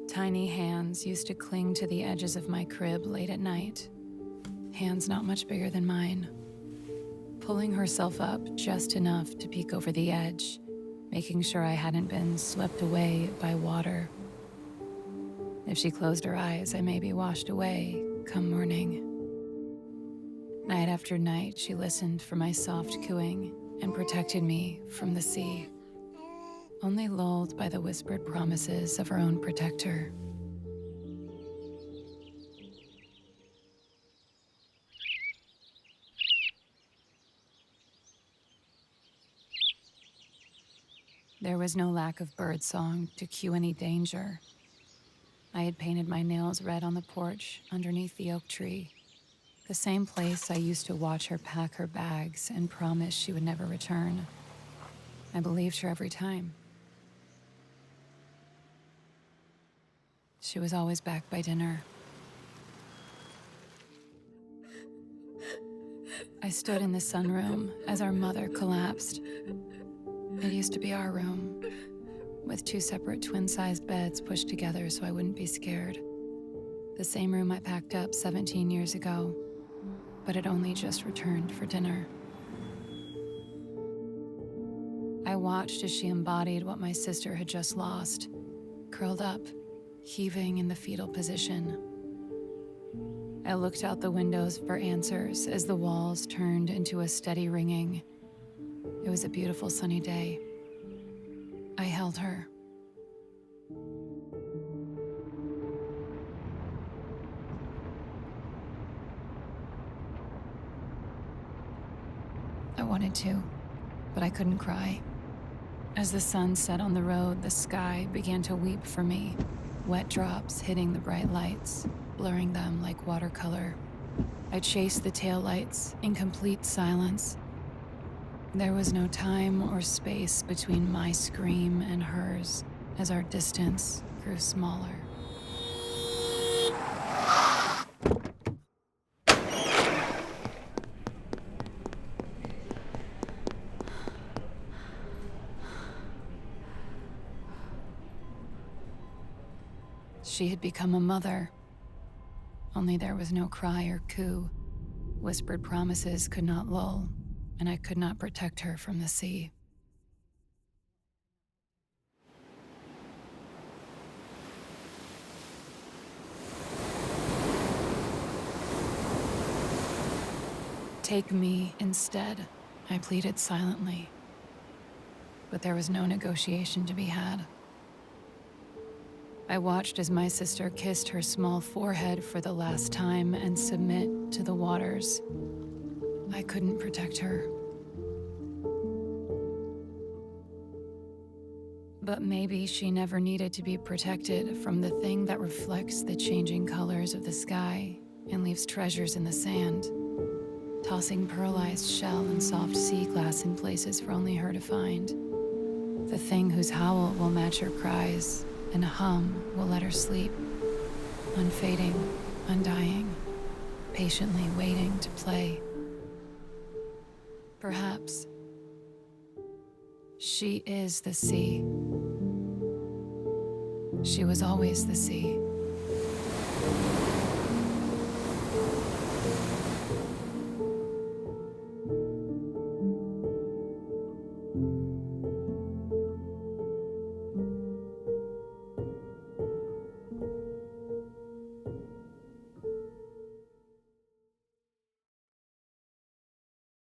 Tiny hands used to cling to the edges of my crib late at night. Hands not much bigger than mine. Pulling herself up just enough to peek over the edge, making sure I hadn't been swept away by water. If she closed her eyes, I may be washed away come morning. Night after night, she listened for my soft cooing and protected me from the sea, only lulled by the whispered promises of her own protector. There was no lack of birdsong to cue any danger. I had painted my nails red on the porch underneath the oak tree, the same place I used to watch her pack her bags and promise she would never return. I believed her every time. She was always back by dinner. I stood in the sunroom as our mother collapsed. It used to be our room, with 2 separate twin-sized beds pushed together so I wouldn't be scared. The same room I packed up 17 years ago, but had only just returned for dinner. I watched as she embodied what my sister had just lost, curled up, heaving in the fetal position. I looked out the windows for answers as the walls turned into a steady ringing. It was a beautiful sunny day. I held her. I wanted to, but I couldn't cry. As the sun set on the road, the sky began to weep for me, wet drops hitting the bright lights, blurring them like watercolor. I chased the taillights in complete silence. There was no time or space between my scream and hers as our distance grew smaller. She had become a mother, only there was no cry or coo. Whispered promises could not lull, and I could not protect her from the sea. Take me instead, I pleaded silently. But there was no negotiation to be had. I watched as my sister kissed her small forehead for the last time and submit to the waters. I couldn't protect her. But maybe she never needed to be protected from the thing that reflects the changing colors of the sky and leaves treasures in the sand, tossing pearlized shell and soft sea glass in places for only her to find. The thing whose howl will match her cries and hum will let her sleep, unfading, undying, patiently waiting to play. Perhaps she is the sea. She was always the sea.